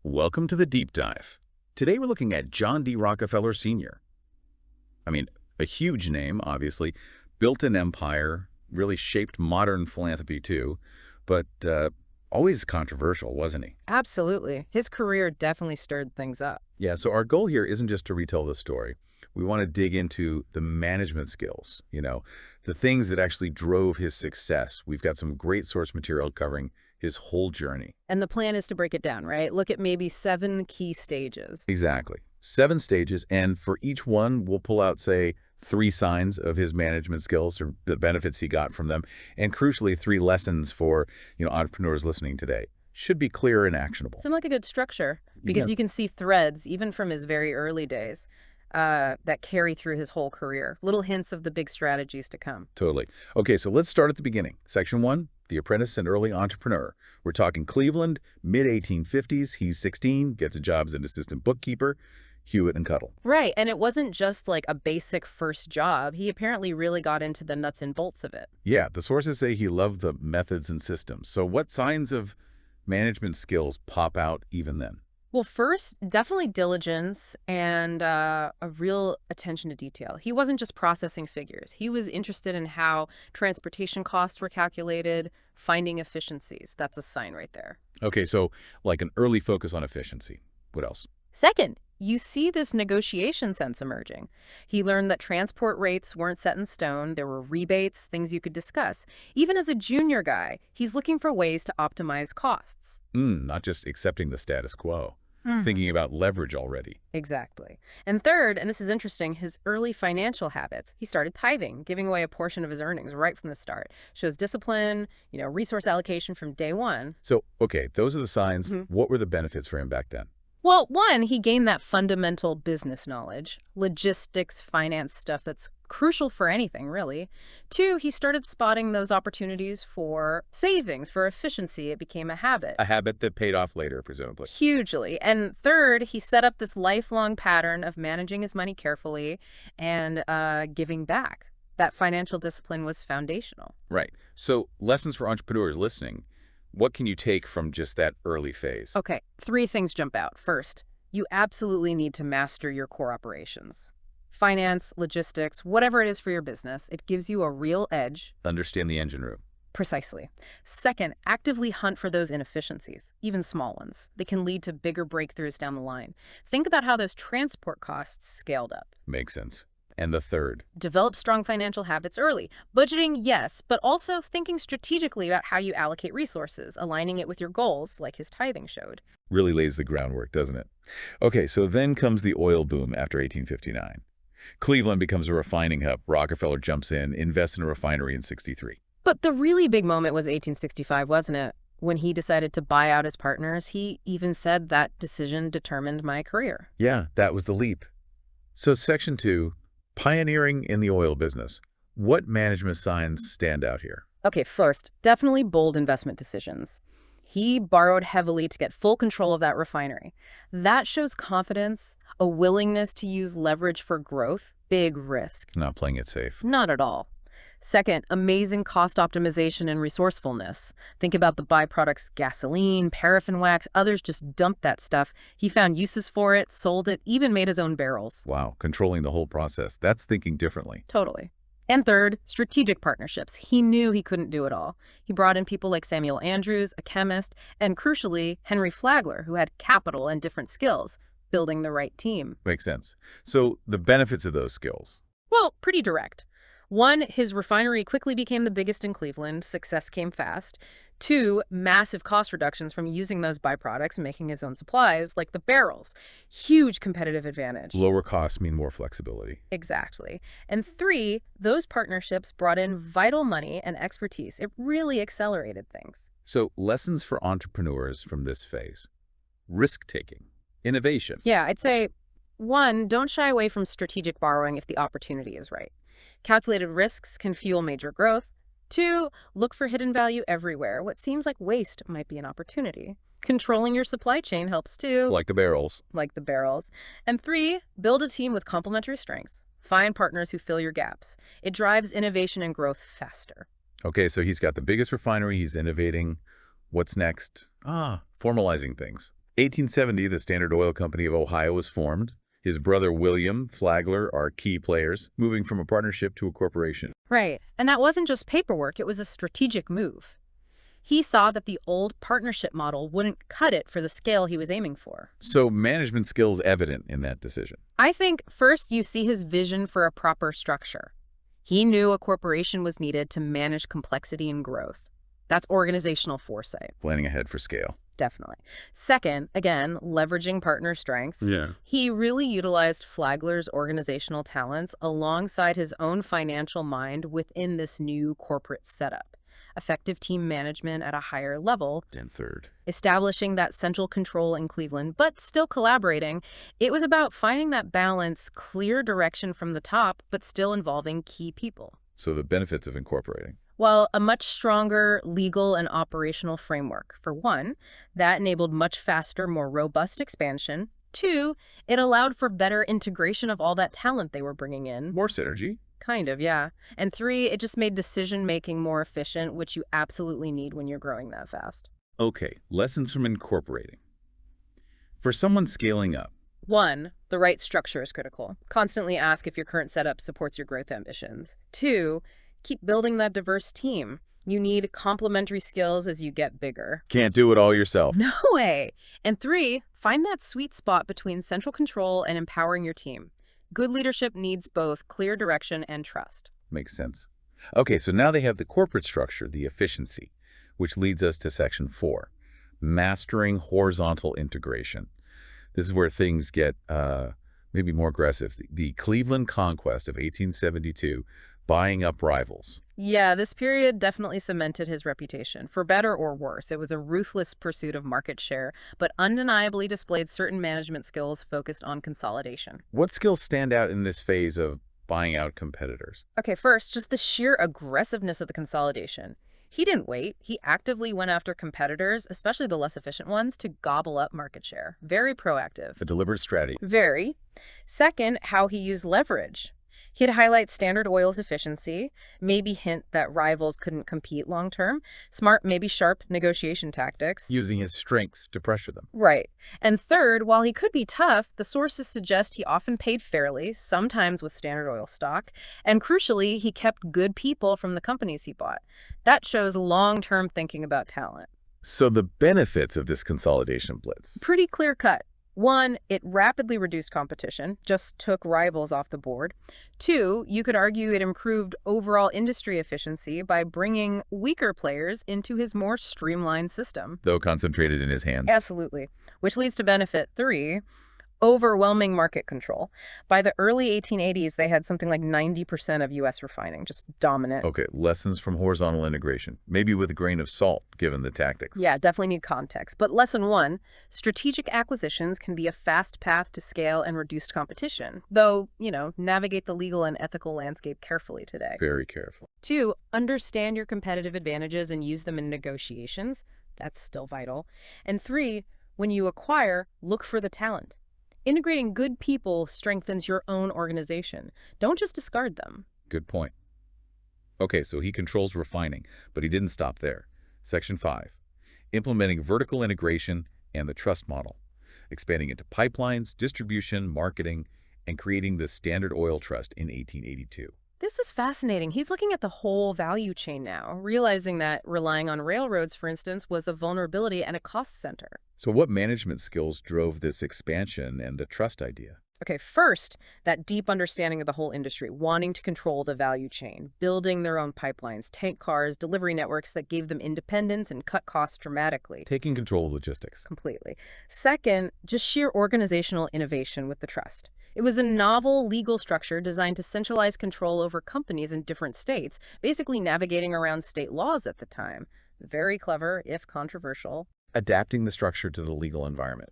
Welcome to the Deep Dive. Today we're looking at John D. Rockefeller Sr. I mean, a huge name, obviously, built an empire, really shaped modern philanthropy too, but always controversial, wasn't he? Absolutely. His career definitely stirred things up. Yeah, so our goal here isn't just to retell the story. We want to dig into the management skills, the things that actually drove his success. We've got some great source material covering his whole journey. And the plan is to break it down, right? Look at maybe 7 key stages. Exactly. 7 stages, and for each one, we'll pull out, say, 3 signs of his management skills or the benefits he got from them, and crucially, 3 lessons for, entrepreneurs listening today. Should be clear and actionable. Seemed like a good structure because you can see threads, even from his very early days, that carry through his whole career. Little hints of the big strategies to come. Totally. Okay, so let's start at the beginning. Section 1, the apprentice and early entrepreneur. We're talking Cleveland, mid-1850s. He's 16, gets a job as an assistant bookkeeper, Hewitt and Cuttle. Right, and it wasn't just like a basic first job. He apparently really got into the nuts and bolts of it. Yeah, the sources say he loved the methods and systems. So what signs of management skills pop out even then? Well, first, definitely diligence and a real attention to detail. He wasn't just processing figures. He was interested in how transportation costs were calculated, finding efficiencies. That's a sign right there. Okay, so like an early focus on efficiency. What else? Second, you see this negotiation sense emerging. He learned that transport rates weren't set in stone. There were rebates, things you could discuss. Even as a junior guy, he's looking for ways to optimize costs. Not just accepting the status quo. Thinking about leverage already. Exactly. And third, and this is interesting, his early financial habits. He started tithing, giving away a portion of his earnings right from the start. Shows discipline, resource allocation from day one. So, okay, those are the signs. What were the benefits for him back then? Well, one, he gained that fundamental business knowledge, logistics, finance stuff that's crucial for anything, really. 2, he started spotting those opportunities for savings, for efficiency. It became a habit. A habit that paid off later, presumably. Hugely. And third, he set up this lifelong pattern of managing his money carefully and giving back. That financial discipline was foundational. Right. So lessons for entrepreneurs listening. What can you take from just that early phase? Okay, 3 things jump out. First, you absolutely need to master your core operations. Finance, logistics, whatever it is for your business, it gives you a real edge. Understand the engine room. Precisely. Second, actively hunt for those inefficiencies, even small ones. They can lead to bigger breakthroughs down the line. Think about how those transport costs scaled up. Makes sense. And the third? Develop strong financial habits early. Budgeting, yes, but also thinking strategically about how you allocate resources, aligning it with your goals, like his tithing showed. Really lays the groundwork, doesn't it? Okay, so then comes the oil boom after 1859. Cleveland becomes a refining hub. Rockefeller jumps in, invests in a refinery in 63. But the really big moment was 1865, wasn't it? When he decided to buy out his partners, he even said that decision determined my career. Yeah, that was the leap. So section 2, pioneering in the oil business. What management signs stand out here? Okay, first, definitely bold investment decisions. He borrowed heavily to get full control of that refinery. That shows confidence, a willingness to use leverage for growth, big risk. Not playing it safe. Not at all. Second, amazing cost optimization and resourcefulness. Think about the byproducts, gasoline, paraffin wax, others just dumped that stuff. He found uses for it, sold it, even made his own barrels. Wow, controlling the whole process. That's thinking differently. Totally. And third, strategic partnerships. He knew he couldn't do it all. He brought in people like Samuel Andrews, a chemist, and crucially, Henry Flagler, who had capital and different skills, building the right team. Makes sense. So the benefits of those skills? Well, pretty direct. 1, his refinery quickly became the biggest in Cleveland. Success came fast. 2, massive cost reductions from using those byproducts and making his own supplies, like the barrels. Huge competitive advantage. Lower costs mean more flexibility. Exactly. And 3, those partnerships brought in vital money and expertise. It really accelerated things. So lessons for entrepreneurs from this phase. Risk-taking. Innovation. Yeah, I'd say, 1, don't shy away from strategic borrowing if the opportunity is right. Calculated risks can fuel major growth. 2, look for hidden value everywhere. What seems like waste might be an opportunity. Controlling your supply chain helps too. Like the barrels. Like the barrels. And 3, build a team with complementary strengths. Find partners who fill your gaps. It drives innovation and growth faster. Okay, so he's got the biggest refinery. He's innovating. What's next? Formalizing things. 1870, the Standard Oil Company of Ohio was formed. His brother William, Flagler are key players, moving from a partnership to a corporation. Right. And that wasn't just paperwork, it was a strategic move. He saw that the old partnership model wouldn't cut it for the scale he was aiming for. So management skills evident in that decision. I think first you see his vision for a proper structure. He knew a corporation was needed to manage complexity and growth. That's organizational foresight. Planning ahead for scale. Definitely. Second, again, leveraging partner strengths. Yeah. He really utilized Flagler's organizational talents alongside his own financial mind within this new corporate setup. Effective team management at a higher level. And third. Establishing that central control in Cleveland, but still collaborating. It was about finding that balance, clear direction from the top, but still involving key people. So the benefits of incorporating. Well, a much stronger legal and operational framework. For one, that enabled much faster, more robust expansion. Two, it allowed for better integration of all that talent they were bringing in. More synergy. Kind of, yeah. And three, it just made decision-making more efficient, which you absolutely need when you're growing that fast. Okay, lessons from incorporating. For someone scaling up. One, the right structure is critical. Constantly ask if your current setup supports your growth ambitions. Two, keep building that diverse team. You need complementary skills as you get bigger. Can't do it all yourself. No way. And three, find that sweet spot between central control and empowering your team. Good leadership needs both clear direction and trust. Makes sense. Okay, so now they have the corporate structure, the efficiency, which leads us to section 4, mastering horizontal integration. This is where things get maybe more aggressive. The Cleveland Conquest of 1872, buying up rivals. Yeah, this period definitely cemented his reputation. For better or worse, it was a ruthless pursuit of market share, but undeniably displayed certain management skills focused on consolidation. What skills stand out in this phase of buying out competitors? Okay, first, just the sheer aggressiveness of the consolidation. He didn't wait. He actively went after competitors, especially the less efficient ones, to gobble up market share. Very proactive. A deliberate strategy. Very. Second, how he used leverage. He'd highlight Standard Oil's efficiency, maybe hint that rivals couldn't compete long-term, smart, maybe sharp negotiation tactics. Using his strengths to pressure them. Right. And third, while he could be tough, the sources suggest he often paid fairly, sometimes with Standard Oil stock, and crucially, he kept good people from the companies he bought. That shows long-term thinking about talent. So the benefits of this consolidation blitz. Pretty clear-cut. One, it rapidly reduced competition, just took rivals off the board. Two, you could argue it improved overall industry efficiency by bringing weaker players into his more streamlined system. Though concentrated in his hands. Absolutely. Which leads to benefit 3, overwhelming market control. By the early 1880s, they had something like 90% of U.S. refining, just dominant. Okay, lessons from horizontal integration, maybe with a grain of salt, given the tactics. Yeah, definitely need context. But lesson 1, strategic acquisitions can be a fast path to scale and reduced competition. Though, navigate the legal and ethical landscape carefully today. Very careful. 2, understand your competitive advantages and use them in negotiations. That's still vital. And 3, when you acquire, look for the talent. Integrating good people strengthens your own organization. Don't just discard them. Good point. Okay, so he controls refining, but he didn't stop there. Section 5, implementing vertical integration and the trust model, expanding into pipelines, distribution, marketing, and creating the Standard Oil Trust in 1882. This is fascinating. He's looking at the whole value chain now, realizing that relying on railroads, for instance, was a vulnerability and a cost center. So what management skills drove this expansion and the trust idea? Okay, first, that deep understanding of the whole industry, wanting to control the value chain, building their own pipelines, tank cars, delivery networks that gave them independence and cut costs dramatically. Taking control of logistics. Completely. Second, just sheer organizational innovation with the trust. It was a novel legal structure designed to centralize control over companies in different states, basically navigating around state laws at the time. Very clever, if controversial. Adapting the structure to the legal environment.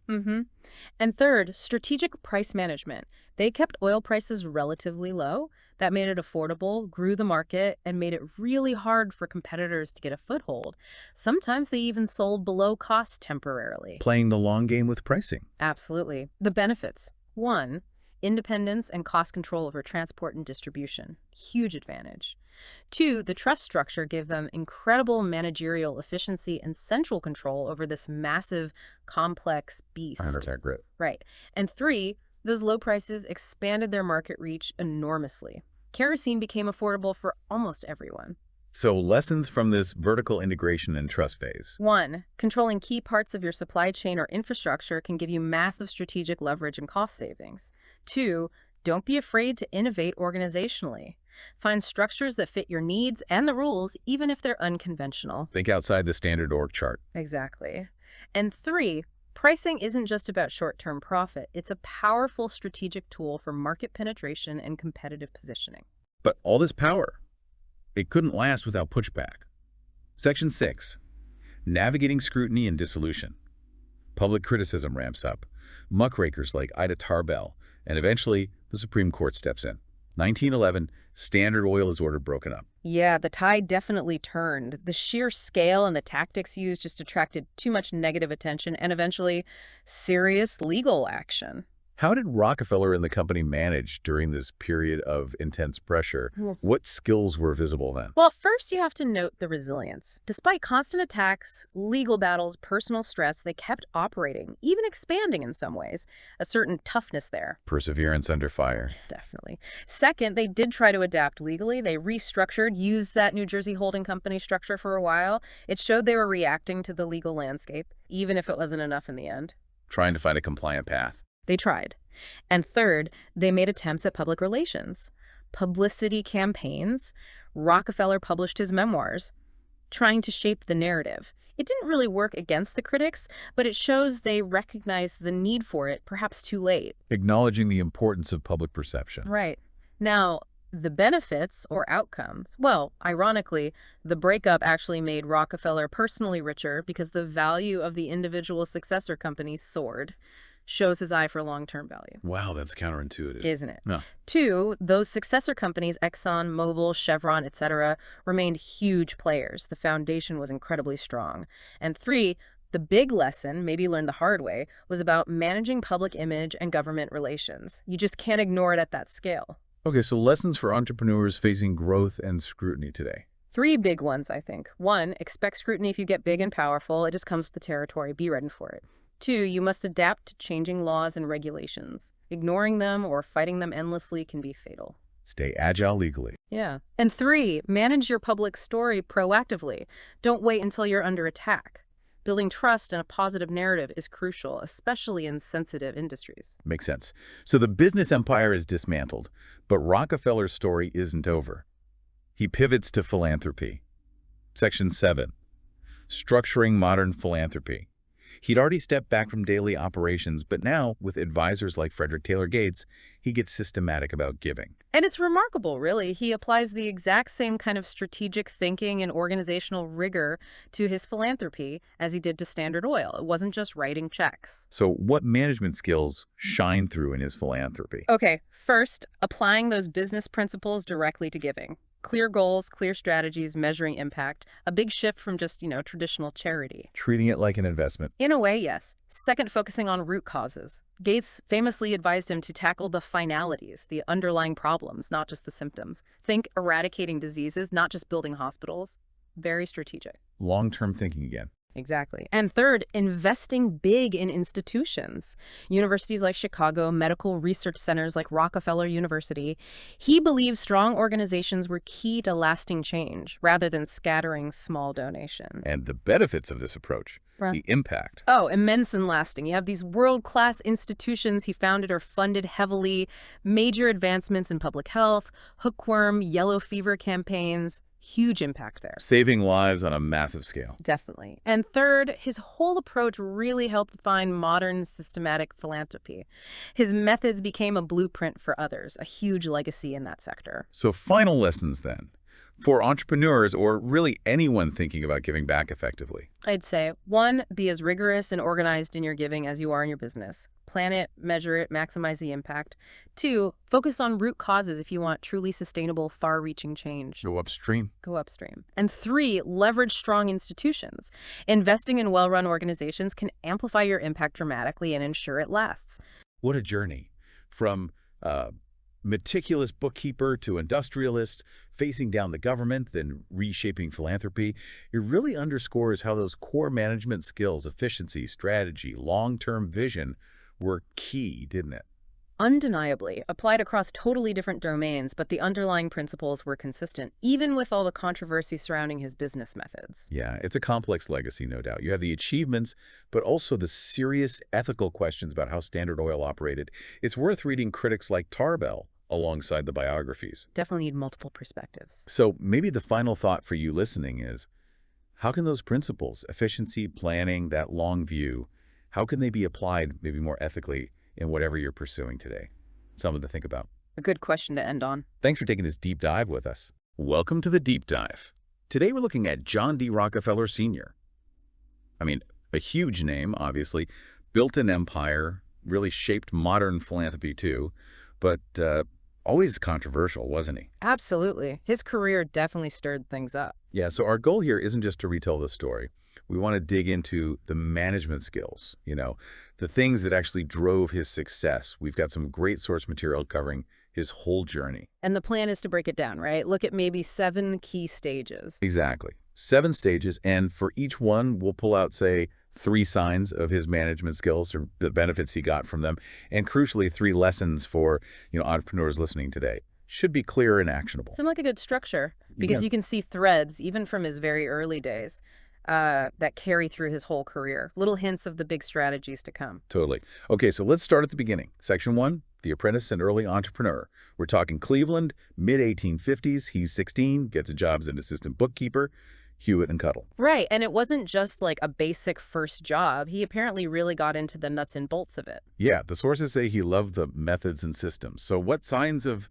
And third, strategic price management. They kept oil prices relatively low. That made it affordable, grew the market, and made it really hard for competitors to get a foothold. Sometimes they even sold below cost temporarily. Playing the long game with pricing. Absolutely. The benefits. 1, independence and cost control over transport and distribution. Huge advantage. 2, the trust structure gave them incredible managerial efficiency and central control over this massive, complex beast. Grit. Right. And 3, those low prices expanded their market reach enormously. Kerosene became affordable for almost everyone. So lessons from this vertical integration and trust phase. 1, controlling key parts of your supply chain or infrastructure can give you massive strategic leverage and cost savings. 2, don't be afraid to innovate organizationally. Find structures that fit your needs and the rules, even if they're unconventional. Think outside the standard org chart. Exactly. And 3, pricing isn't just about short-term profit. It's a powerful strategic tool for market penetration and competitive positioning. But all this power, it couldn't last without pushback. Section 6. Navigating scrutiny and dissolution. Public criticism ramps up. Muckrakers like Ida Tarbell, and eventually the Supreme Court steps in. 1911, Standard Oil is ordered broken up. Yeah, the tide definitely turned. The sheer scale and the tactics used just attracted too much negative attention and eventually serious legal action. How did Rockefeller and the company manage during this period of intense pressure? Hmm. What skills were visible then? Well, first you have to note the resilience. Despite constant attacks, legal battles, personal stress, they kept operating, even expanding in some ways. A certain toughness there. Perseverance under fire. Definitely. Second, they did try to adapt legally. They restructured, used that New Jersey holding company structure for a while. It showed they were reacting to the legal landscape, even if it wasn't enough in the end. Trying to find a compliant path. They tried. And third, they made attempts at public relations. Publicity campaigns. Rockefeller published his memoirs, trying to shape the narrative. It didn't really work against the critics, but it shows they recognized the need for it, perhaps too late. Acknowledging the importance of public perception. Right. Now, the benefits or outcomes, well, ironically, the breakup actually made Rockefeller personally richer because the value of the individual successor companies soared. Shows his eye for long-term value. Wow, that's counterintuitive. Isn't it? No. 2, those successor companies, Exxon, Mobil, Chevron, etc., remained huge players. The foundation was incredibly strong. And 3, the big lesson, maybe learned the hard way, was about managing public image and government relations. You just can't ignore it at that scale. Okay, so lessons for entrepreneurs facing growth and scrutiny today. 3 big ones, I think. 1, expect scrutiny if you get big and powerful. It just comes with the territory. Be ready for it. 2, you must adapt to changing laws and regulations. Ignoring them or fighting them endlessly can be fatal. Stay agile legally. Yeah. And 3, manage your public story proactively. Don't wait until you're under attack. Building trust and a positive narrative is crucial, especially in sensitive industries. Makes sense. So the business empire is dismantled, but Rockefeller's story isn't over. He pivots to philanthropy. Section 7. Structuring modern philanthropy. He'd already stepped back from daily operations, but now, with advisors like Frederick Taylor Gates, he gets systematic about giving. And it's remarkable, really. He applies the exact same kind of strategic thinking and organizational rigor to his philanthropy as he did to Standard Oil. It wasn't just writing checks. So what management skills shine through in his philanthropy? Okay, first, applying those business principles directly to giving. Clear goals, clear strategies, measuring impact. A big shift from just, traditional charity. Treating it like an investment. In a way, yes. Second, focusing on root causes. Gates famously advised him to tackle the finalities, the underlying problems, not just the symptoms. Think eradicating diseases, not just building hospitals. Very strategic. Long-term thinking again. Exactly. And third, investing big in institutions. Universities like Chicago, medical research centers like Rockefeller University. He believed strong organizations were key to lasting change, rather than scattering small donations. And the benefits of this approach, the impact. Oh, immense and lasting. You have these world-class institutions he founded or funded heavily, major advancements in public health, hookworm, yellow fever campaigns. Huge impact there. Saving lives on a massive scale. Definitely. And third, his whole approach really helped define modern systematic philanthropy. His methods became a blueprint for others, a huge legacy in that sector. So final lessons then, for entrepreneurs or really anyone thinking about giving back effectively. I'd say, 1, be as rigorous and organized in your giving as you are in your business. Plan it, measure it, maximize the impact. 2, focus on root causes if you want truly sustainable, far-reaching change. Go upstream. Go upstream. And 3, leverage strong institutions. Investing in well-run organizations can amplify your impact dramatically and ensure it lasts. What a journey. From Uh, Meticulous bookkeeper to industrialist, facing down the government, then reshaping philanthropy. It really underscores how those core management skills, efficiency, strategy, long-term vision, were key, didn't it? Undeniably, applied across totally different domains, but the underlying principles were consistent, even with all the controversy surrounding his business methods. Yeah, it's a complex legacy, no doubt. You have the achievements, but also the serious ethical questions about how Standard Oil operated. It's worth reading critics like Tarbell alongside the biographies. Definitely need multiple perspectives. So maybe the final thought for you listening is, how can those principles, efficiency, planning, that long view, how can they be applied maybe more ethically in whatever you're pursuing today? Something to think about. A good question to end on. Thanks for taking this deep dive with us. Welcome to the Deep Dive. Today we're looking at John D. Rockefeller Sr. I mean, a huge name, obviously, built an empire, really shaped modern philanthropy too, but always controversial, wasn't he? Absolutely. His career definitely stirred things up. Yeah, so our goal here isn't just to retell the story. We want to dig into the management skills, the things that actually drove his success. We've got some great source material covering his whole journey. And the plan is to break it down, right? Look at maybe 7 key stages. Exactly. 7 stages, and for each one, we'll pull out, say, 3 signs of his management skills or the benefits he got from them, and crucially, 3 lessons for, entrepreneurs listening today. Should be clear and actionable. Seemed like a good structure because you can see threads, even from his very early days, that carry through his whole career. Little hints of the big strategies to come. Totally. Okay, so let's start at the beginning. Section 1, the apprentice and early entrepreneur. We're talking Cleveland, mid-1850s. He's 16, gets a job as an assistant bookkeeper, Hewitt and Cuttle. Right, and it wasn't just like a basic first job. He apparently really got into the nuts and bolts of it. Yeah, the sources say he loved the methods and systems. So what signs of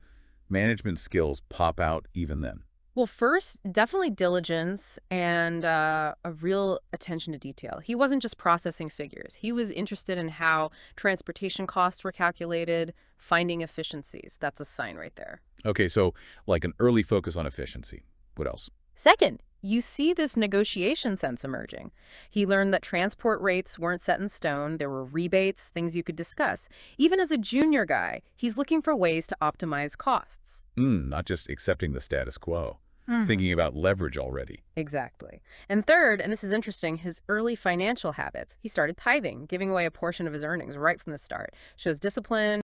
management skills pop out even then? Well, first, definitely diligence and a real attention to detail. He wasn't just processing figures. He was interested in how transportation costs were calculated, finding efficiencies. That's a sign right there. Okay, so like an early focus on efficiency. What else? Second, you see this negotiation sense emerging. He learned that transport rates weren't set in stone. There were rebates, things you could discuss. Even as a junior guy, he's looking for ways to optimize costs. Not just accepting the status quo. Thinking about leverage already. Exactly. And third, and this is interesting, his early financial habits. He started tithing, giving away a portion of his earnings right from the start. Shows discipline,